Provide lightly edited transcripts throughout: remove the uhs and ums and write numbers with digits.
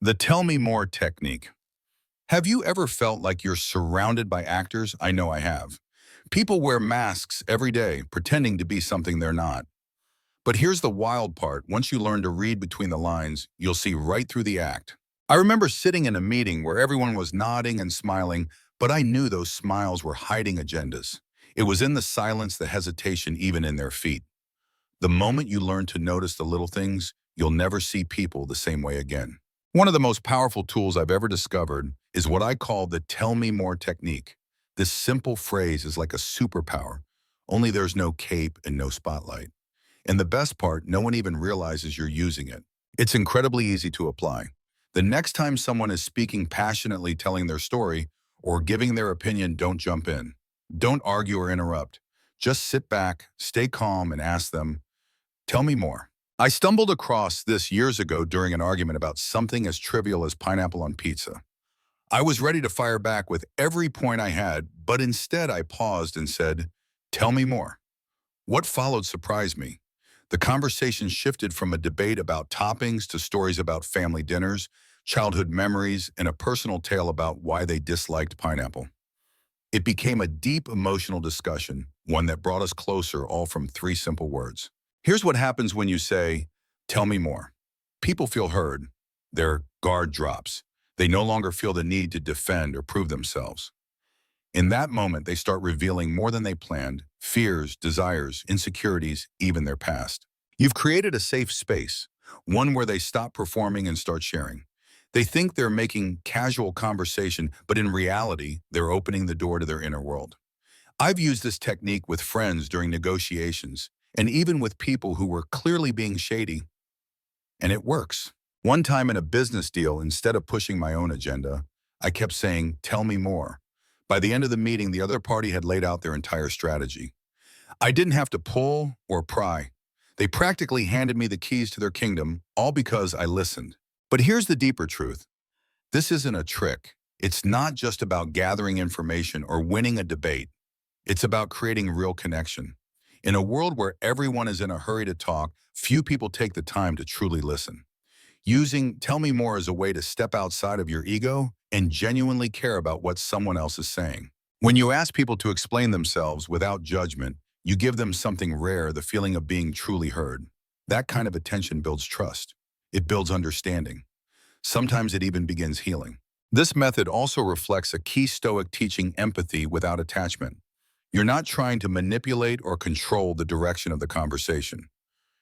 The tell me more technique. Have you ever felt like you're surrounded by actors? I know I have. People wear masks every day, pretending to be something they're not. But here's the wild part. Once you learn to read between the lines, you'll see right through the act. I remember sitting in a meeting where everyone was nodding and smiling, but I knew those smiles were hiding agendas. It was in the silence, the hesitation, even in their feet. The moment you learn to notice the little things, you'll never see people the same way again. One of the most powerful tools I've ever discovered is what I call the tell me more technique. This simple phrase is like a superpower, only there's no cape and no spotlight. And the best part, no one even realizes you're using it. It's incredibly easy to apply. The next time someone is speaking passionately, telling their story, or giving their opinion, don't jump in. Don't argue or interrupt. Just sit back, stay calm, and ask them, tell me more. I stumbled across this years ago during an argument about something as trivial as pineapple on pizza. I was ready to fire back with every point I had, but instead I paused and said, tell me more. What followed surprised me. The conversation shifted from a debate about toppings to stories about family dinners, childhood memories, and a personal tale about why they disliked pineapple. It became a deep emotional discussion, one that brought us closer, all from three simple words. Here's what happens when you say, tell me more. People feel heard. Their guard drops. They no longer feel the need to defend or prove themselves. In that moment, they start revealing more than they planned: fears, desires, insecurities, even their past. You've created a safe space, one where they stop performing and start sharing. They think they're making casual conversation, but in reality, they're opening the door to their inner world. I've used this technique with friends during negotiations, and even with people who were clearly being shady, and it works. One time in a business deal, instead of pushing my own agenda, I kept saying, tell me more. By the end of the meeting, the other party had laid out their entire strategy. I didn't have to pull or pry. They practically handed me the keys to their kingdom, all because I listened. But here's the deeper truth. This isn't a trick. It's not just about gathering information or winning a debate. It's about creating real connection. In a world where everyone is in a hurry to talk, few people take the time to truly listen. Using tell me more as a way to step outside of your ego and genuinely care about what someone else is saying. When you ask people to explain themselves without judgment, you give them something rare, the feeling of being truly heard. That kind of attention builds trust. It builds understanding. Sometimes it even begins healing. This method also reflects a key Stoic teaching: empathy without attachment. You're not trying to manipulate or control the direction of the conversation.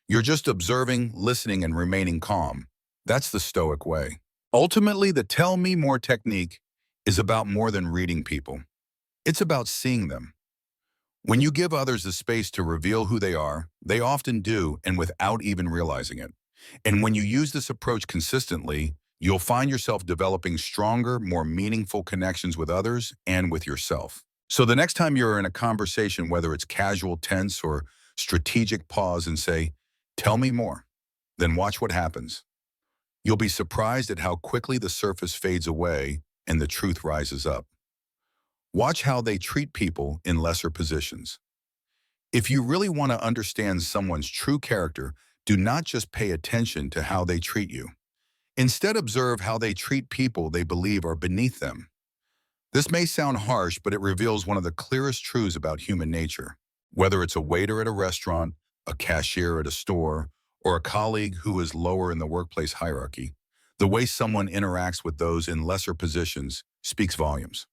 You're just observing, listening, and remaining calm. That's the Stoic way. Ultimately, the tell me more technique is about more than reading people. It's about seeing them. When you give others the space to reveal who they often do, and without even realizing it. And when you use this approach consistently, you'll find yourself developing stronger, more meaningful connections with others and with yourself. So the next time you're in a conversation, whether it's casual, tense, or strategic, pause and say, tell me more. Then watch what happens. You'll be surprised at how quickly the surface fades away and the truth rises up. Watch how they treat people in lesser positions. If you really want to understand someone's true character, do not just pay attention to how they treat you. Instead, observe how they treat people they believe are beneath them. This may sound harsh, but it reveals one of the clearest truths about human nature. Whether it's a waiter at a restaurant, a cashier at a store, or a colleague who is lower in the workplace hierarchy, the way someone interacts with those in lesser positions speaks volumes.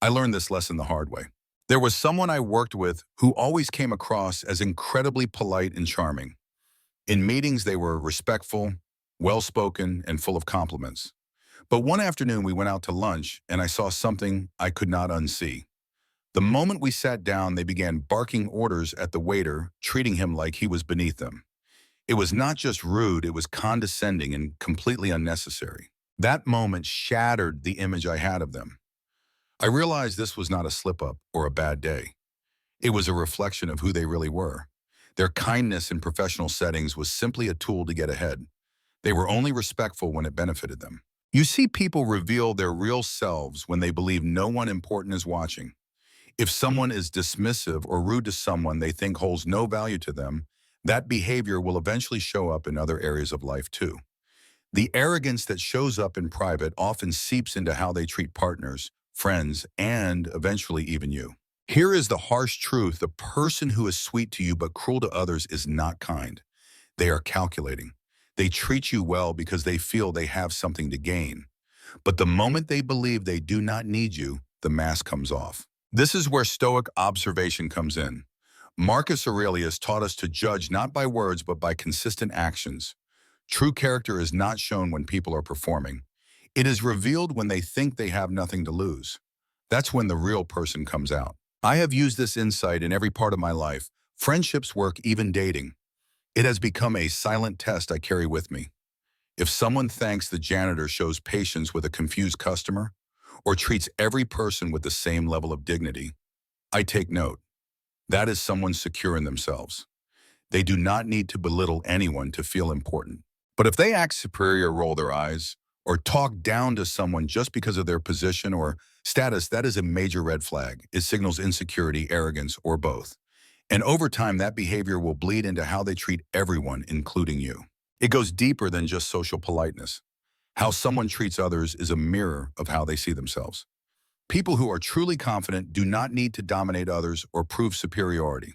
I learned this lesson the hard way. There was someone I worked with who always came across as incredibly polite and charming. In meetings, they were respectful, well-spoken, and full of compliments. But one afternoon, we went out to lunch, and I saw something I could not unsee. The moment we sat down, they began barking orders at the waiter, treating him like he was beneath them. It was not just rude, it was condescending and completely unnecessary. That moment shattered the image I had of them. I realized this was not a slip-up or a bad day. It was a reflection of who they really were. Their kindness in professional settings was simply a tool to get ahead. They were only respectful when it benefited them. You see people reveal their real selves when they believe no one important is watching. If someone is dismissive or rude to someone they think holds no value to them, that behavior will eventually show up in other areas of life too. The arrogance that shows up in private often seeps into how they treat partners, friends, and eventually even you. Here is the harsh truth. The person who is sweet to you but cruel to others is not kind. They are calculating. They treat you well because they feel they have something to gain. But the moment they believe they do not need you, the mask comes off. This is where Stoic observation comes in. Marcus Aurelius taught us to judge not by words but by consistent actions. True character is not shown when people are performing. It is revealed when they think they have nothing to lose. That's when the real person comes out. I have used this insight in every part of my life, friendships, work, even dating. It has become a silent test I carry with me. If someone thanks the janitor, shows patience with a confused customer, or treats every person with the same level of dignity, I take note. That is someone secure in themselves. They do not need to belittle anyone to feel important. But if they act superior, roll their eyes, or talk down to someone just because of their position or status, that is a major red flag. It signals insecurity, arrogance, or both. And over time, that behavior will bleed into how they treat everyone, including you. It goes deeper than just social politeness. How someone treats others is a mirror of how they see themselves. People who are truly confident do not need to dominate others or prove superiority.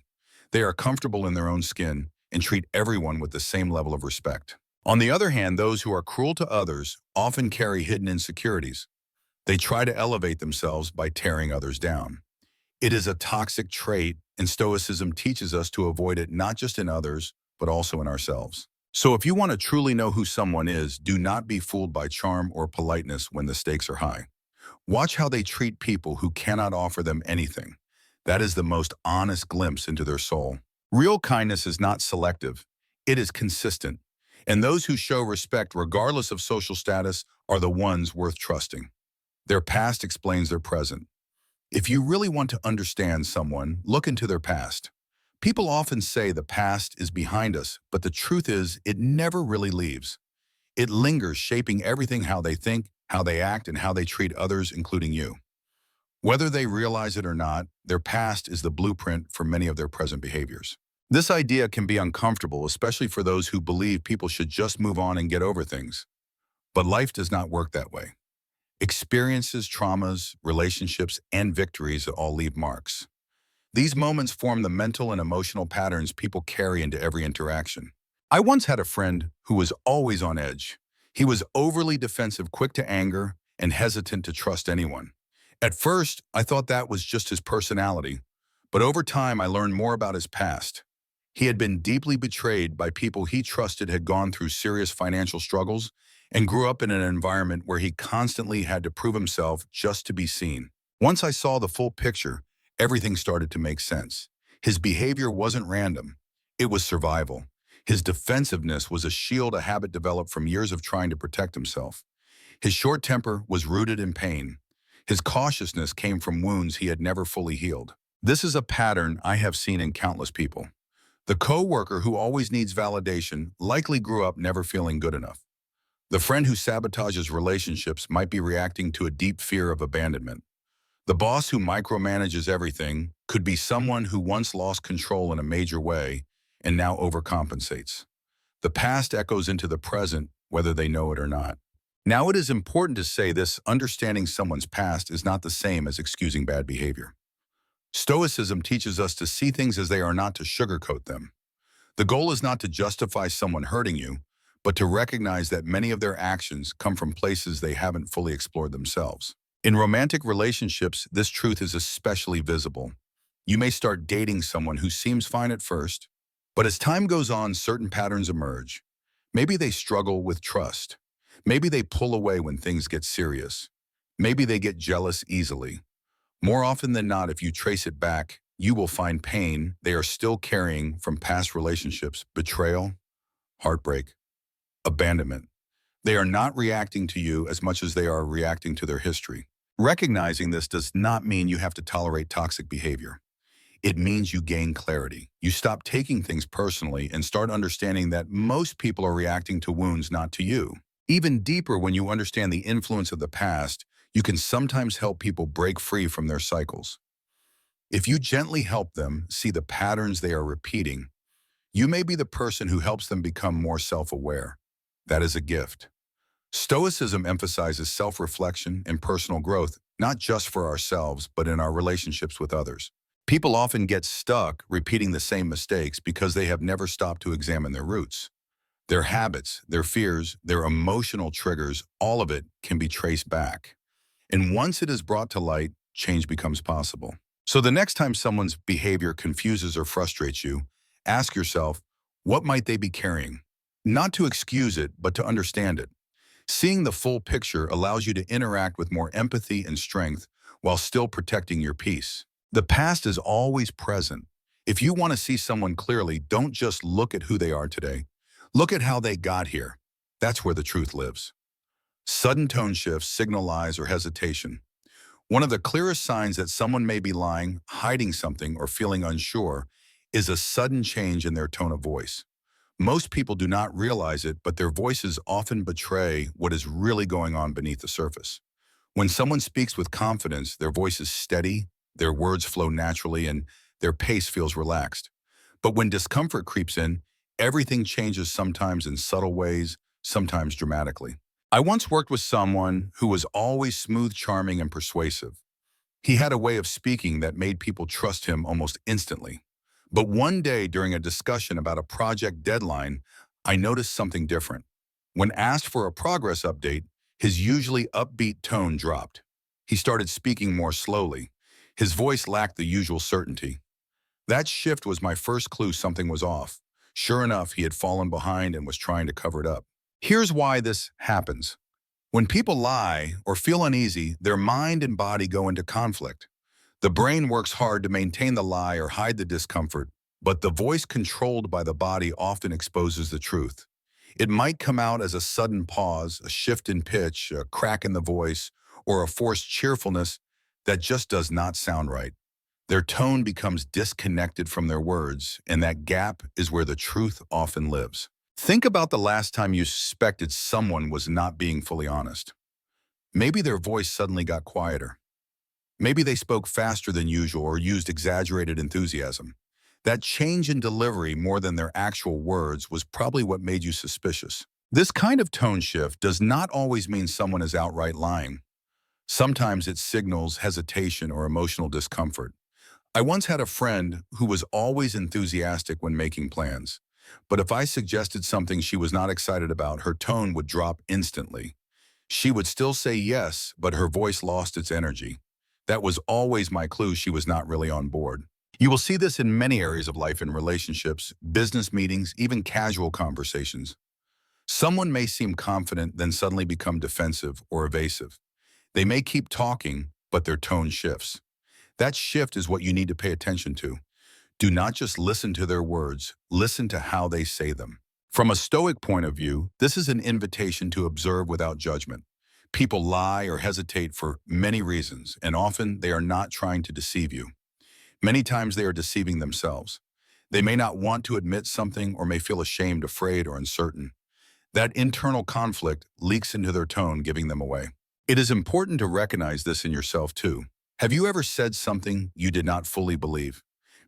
They are comfortable in their own skin and treat everyone with the same level of respect. On the other hand, those who are cruel to others often carry hidden insecurities. They try to elevate themselves by tearing others down. It is a toxic trait, and Stoicism teaches us to avoid it not just in others, but also in ourselves. So if you want to truly know who someone is, do not be fooled by charm or politeness when the stakes are high. Watch how they treat people who cannot offer them anything. That is the most honest glimpse into their soul. Real kindness is not selective. It is consistent. And those who show respect regardless of social status are the ones worth trusting. Their past explains their present. If you really want to understand someone, look into their past. People often say the past is behind us, but the truth is it never really leaves. It lingers, shaping everything: how they think, how they act, and how they treat others, including you. Whether they realize it or not, their past is the blueprint for many of their present behaviors. This idea can be uncomfortable, especially for those who believe people should just move on and get over things. But life does not work that way. Experiences, traumas, relationships, and victories all leave marks. These moments form the mental and emotional patterns people carry into every interaction. I once had a friend who was always on edge. He was overly defensive, quick to anger, and hesitant to trust anyone. At first, I thought that was just his personality, but over time I learned more about his past. He had been deeply betrayed by people he trusted, had gone through serious financial struggles, and grew up in an environment where he constantly had to prove himself just to be seen. Once I saw the full picture, everything started to make sense. His behavior wasn't random. It was survival. His defensiveness was a shield, a habit developed from years of trying to protect himself. His short temper was rooted in pain. His cautiousness came from wounds he had never fully healed. This is a pattern I have seen in countless people. The coworker who always needs validation likely grew up never feeling good enough. The friend who sabotages relationships might be reacting to a deep fear of abandonment. The boss who micromanages everything could be someone who once lost control in a major way and now overcompensates. The past echoes into the present, whether they know it or not. Now, it is important to say this: understanding someone's past is not the same as excusing bad behavior. Stoicism teaches us to see things as they are, not to sugarcoat them. The goal is not to justify someone hurting you, but to recognize that many of their actions come from places they haven't fully explored themselves. In romantic relationships, this truth is especially visible. You may start dating someone who seems fine at first, but as time goes on, certain patterns emerge. Maybe they struggle with trust. Maybe they pull away when things get serious. Maybe they get jealous easily. More often than not, if you trace it back, you will find pain they are still carrying from past relationships: betrayal, heartbreak, abandonment. They are not reacting to you as much as they are reacting to their history. Recognizing this does not mean you have to tolerate toxic behavior. It means you gain clarity. You stop taking things personally and start understanding that most people are reacting to wounds, not to you. Even deeper, when you understand the influence of the past, you can sometimes help people break free from their cycles. If you gently help them see the patterns they are repeating, you may be the person who helps them become more self-aware. That is a gift. Stoicism emphasizes self-reflection and personal growth, not just for ourselves, but in our relationships with others. People often get stuck repeating the same mistakes because they have never stopped to examine their roots. Their habits, their fears, their emotional triggers, all of it can be traced back. And once it is brought to light, change becomes possible. So the next time someone's behavior confuses or frustrates you, ask yourself, what might they be carrying? Not to excuse it, but to understand it. Seeing the full picture allows you to interact with more empathy and strength while still protecting your peace. The past is always present. If you want to see someone clearly, don't just look at who they are today. Look at how they got here. That's where the truth lives. Sudden tone shifts signal lies or hesitation. One of the clearest signs that someone may be lying, hiding something, or feeling unsure is a sudden change in their tone of voice. Most people do not realize it, but their voices often betray what is really going on beneath the surface. When someone speaks with confidence, their voice is steady, their words flow naturally, and their pace feels relaxed. But when discomfort creeps in, everything changes, sometimes in subtle ways, sometimes dramatically. I once worked with someone who was always smooth, charming, and persuasive. He had a way of speaking that made people trust him almost instantly. But one day during a discussion about a project deadline, I noticed something different. When asked for a progress update, his usually upbeat tone dropped. He started speaking more slowly. His voice lacked the usual certainty. That shift was my first clue something was off. Sure enough, he had fallen behind and was trying to cover it up. Here's why this happens. When people lie or feel uneasy, their mind and body go into conflict. The brain works hard to maintain the lie or hide the discomfort, but the voice controlled by the body often exposes the truth. It might come out as a sudden pause, a shift in pitch, a crack in the voice, or a forced cheerfulness that just does not sound right. Their tone becomes disconnected from their words, and that gap is where the truth often lives. Think about the last time you suspected someone was not being fully honest. Maybe their voice suddenly got quieter. Maybe they spoke faster than usual or used exaggerated enthusiasm. That change in delivery more than their actual words was probably what made you suspicious. This kind of tone shift does not always mean someone is outright lying. Sometimes it signals hesitation or emotional discomfort. I once had a friend who was always enthusiastic when making plans. But if I suggested something she was not excited about, her tone would drop instantly. She would still say yes, but her voice lost its energy. That was always my clue she was not really on board. You will see this in many areas of life, in relationships, business meetings, even casual conversations. Someone may seem confident, then suddenly become defensive or evasive. They may keep talking, but their tone shifts. That shift is what you need to pay attention to. Do not just listen to their words, listen to how they say them. From a Stoic point of view, this is an invitation to observe without judgment. People lie or hesitate for many reasons, and often they are not trying to deceive you. Many times they are deceiving themselves. They may not want to admit something or may feel ashamed, afraid, or uncertain. That internal conflict leaks into their tone, giving them away. It is important to recognize this in yourself too. Have you ever said something you did not fully believe?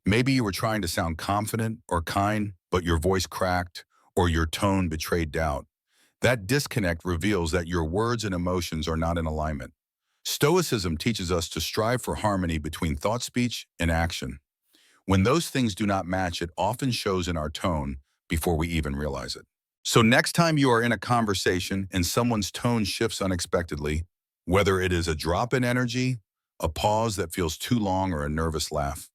Maybe you were trying to sound confident or kind, but your voice cracked or your tone betrayed doubt. That disconnect reveals that your words and emotions are not in alignment. Stoicism teaches us to strive for harmony between thought, speech, and action. When those things do not match, it often shows in our tone before we even realize it. So next time you are in a conversation and someone's tone shifts unexpectedly, whether it is a drop in energy, a pause that feels too long, or a nervous laugh,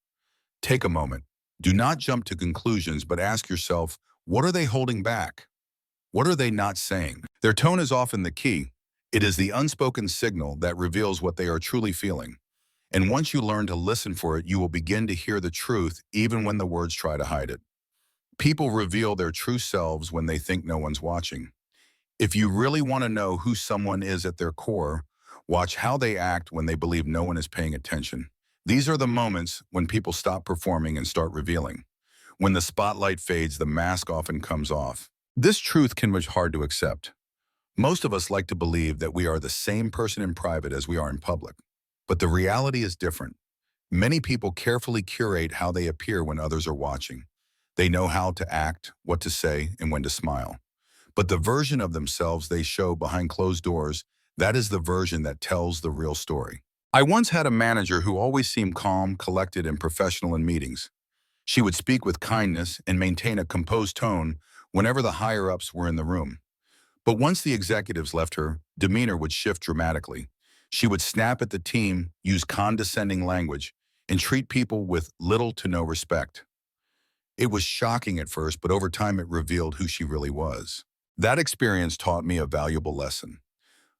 take a moment. Do not jump to conclusions, but ask yourself, what are they holding back? What are they not saying? Their tone is often the key. It is the unspoken signal that reveals what they are truly feeling. And once you learn to listen for it, you will begin to hear the truth even when the words try to hide it. People reveal their true selves when they think no one's watching. If you really want to know who someone is at their core, watch how they act when they believe no one is paying attention. These are the moments when people stop performing and start revealing. When the spotlight fades, the mask often comes off. This truth can be hard to accept. Most of us like to believe that we are the same person in private as we are in public. But the reality is different. Many people carefully curate how they appear when others are watching. They know how to act, what to say, and when to smile. But the version of themselves they show behind closed doors, that is the version that tells the real story. I once had a manager who always seemed calm, collected, and professional in meetings. She would speak with kindness and maintain a composed tone whenever the higher-ups were in the room. But once the executives left her, demeanor would shift dramatically. She would snap at the team, use condescending language, and treat people with little to no respect. It was shocking at first, but over time it revealed who she really was. That experience taught me a valuable lesson.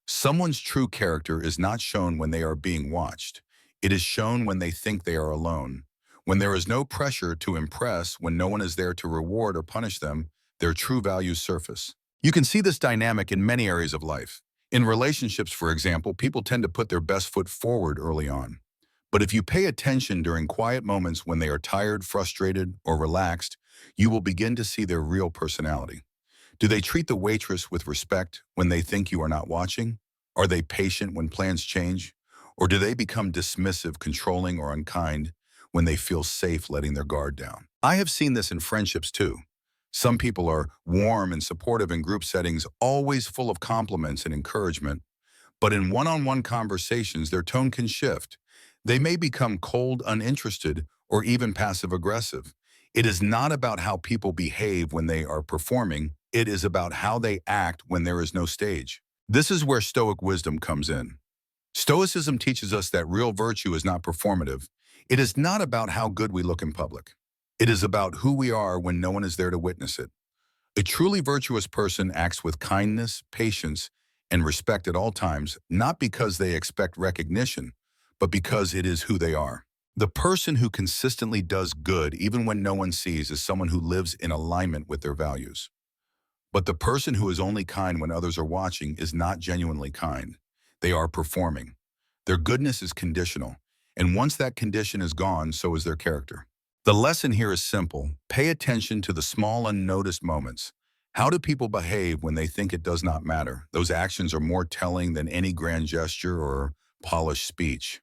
Someone's true character is not shown when they are being watched. It is shown when they think they are alone. When there is no pressure to impress, when no one is there to reward or punish them, their true values surface. You can see this dynamic in many areas of life. In relationships, for example, people tend to put their best foot forward early on. But if you pay attention during quiet moments when they are tired, frustrated, or relaxed, you will begin to see their real personality. Do they treat the waitress with respect when they think you are not watching? Are they patient when plans change? Or do they become dismissive, controlling, or unkind when they feel safe letting their guard down? I have seen this in friendships too. Some people are warm and supportive in group settings, always full of compliments and encouragement, but in one-on-one conversations, their tone can shift. They may become cold, uninterested, or even passive-aggressive. It is not about how people behave when they are performing. It is about how they act when there is no stage. This is where Stoic wisdom comes in. Stoicism teaches us that real virtue is not performative. It is not about how good we look in public. It is about who we are when no one is there to witness it. A truly virtuous person acts with kindness, patience, and respect at all times, not because they expect recognition, but because it is who they are. The person who consistently does good even when no one sees is someone who lives in alignment with their values. But the person who is only kind when others are watching is not genuinely kind. They are performing. Their goodness is conditional, and once that condition is gone, so is their character. The lesson here is simple. Pay attention to the small unnoticed moments. How do people behave when they think it does not matter? Those actions are more telling than any grand gesture or polished speech.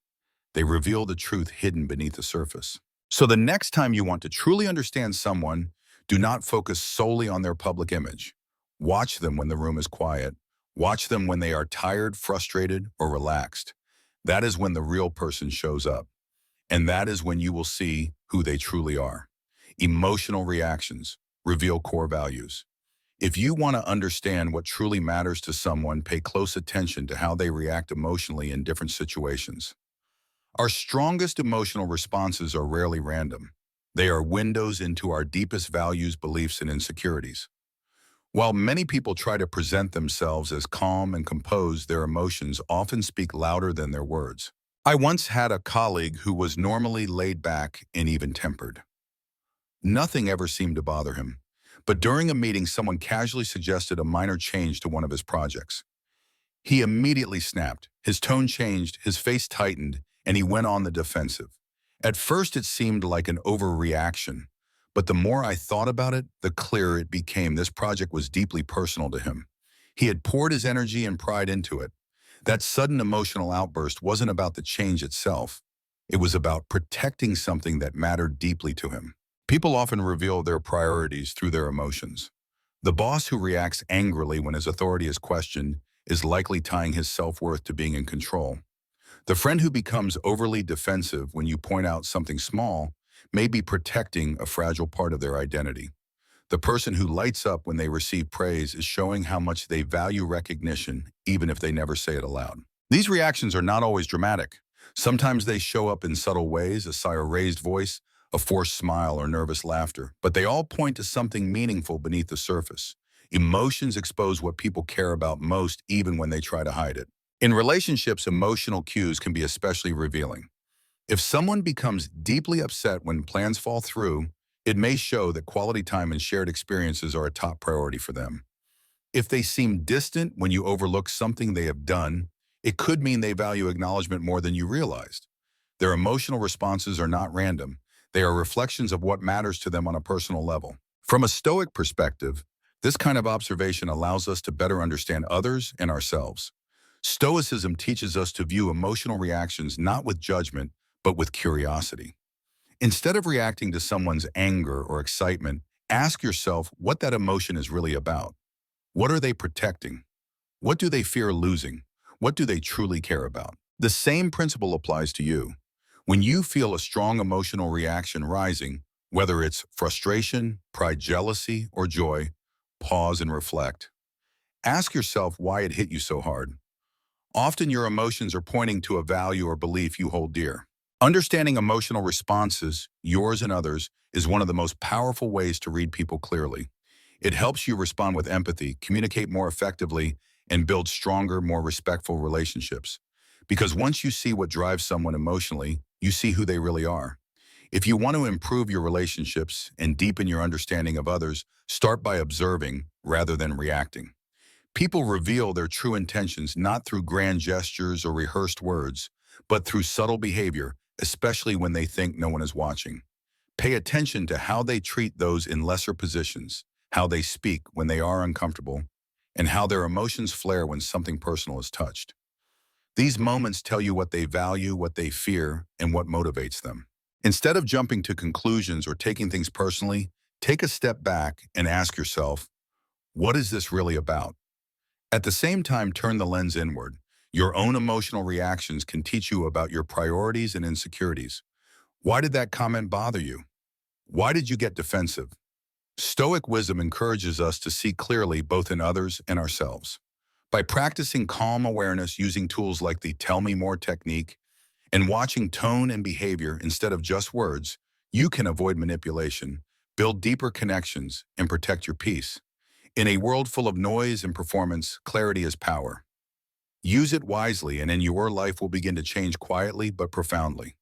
They reveal the truth hidden beneath the surface. So the next time you want to truly understand someone, do not focus solely on their public image. Watch them when the room is quiet. Watch them when they are tired, frustrated, or relaxed. That is when the real person shows up. And that is when you will see who they truly are. Emotional reactions reveal core values. If you want to understand what truly matters to someone, pay close attention to how they react emotionally in different situations. Our strongest emotional responses are rarely random. They are windows into our deepest values, beliefs, and insecurities. While many people try to present themselves as calm and composed, their emotions often speak louder than their words. I once had a colleague who was normally laid back and even-tempered. Nothing ever seemed to bother him. But during a meeting, someone casually suggested a minor change to one of his projects. He immediately snapped. His tone changed, his face tightened, and he went on the defensive. At first, it seemed like an overreaction, but the more I thought about it, the clearer it became this project was deeply personal to him. He had poured his energy and pride into it. That sudden emotional outburst wasn't about the change itself. It was about protecting something that mattered deeply to him. People often reveal their priorities through their emotions. The boss who reacts angrily when his authority is questioned is likely tying his self-worth to being in control. The friend who becomes overly defensive when you point out something small may be protecting a fragile part of their identity. The person who lights up when they receive praise is showing how much they value recognition, even if they never say it aloud. These reactions are not always dramatic. Sometimes they show up in subtle ways, a sigh or raised voice, a forced smile or nervous laughter, but they all point to something meaningful beneath the surface. Emotions expose what people care about most, even when they try to hide it. In relationships, emotional cues can be especially revealing. If someone becomes deeply upset when plans fall through, it may show that quality time and shared experiences are a top priority for them. If they seem distant when you overlook something they have done, it could mean they value acknowledgement more than you realized. Their emotional responses are not random. They are reflections of what matters to them on a personal level. From a Stoic perspective, this kind of observation allows us to better understand others and ourselves. Stoicism teaches us to view emotional reactions not with judgment, but with curiosity. Instead of reacting to someone's anger or excitement, ask yourself what that emotion is really about. What are they protecting? What do they fear losing? What do they truly care about? The same principle applies to you. When you feel a strong emotional reaction rising, whether it's frustration, pride, jealousy, or joy, pause and reflect. Ask yourself why it hit you so hard. Often your emotions are pointing to a value or belief you hold dear. Understanding emotional responses, yours and others, is one of the most powerful ways to read people clearly. It helps you respond with empathy, communicate more effectively, and build stronger, more respectful relationships. Because once you see what drives someone emotionally, you see who they really are. If you want to improve your relationships and deepen your understanding of others, start by observing rather than reacting. People reveal their true intentions not through grand gestures or rehearsed words, but through subtle behavior, especially when they think no one is watching. Pay attention to how they treat those in lesser positions, how they speak when they are uncomfortable, and how their emotions flare when something personal is touched. These moments tell you what they value, what they fear, and what motivates them. Instead of jumping to conclusions or taking things personally, take a step back and ask yourself, what is this really about? At the same time, turn the lens inward. Your own emotional reactions can teach you about your priorities and insecurities. Why did that comment bother you? Why did you get defensive? Stoic wisdom encourages us to see clearly both in others and ourselves. By practicing calm awareness using tools like the Tell Me More technique and watching tone and behavior instead of just words, you can avoid manipulation, build deeper connections, and protect your peace. In a world full of noise and performance, clarity is power. Use it wisely, and your life will begin to change quietly but profoundly.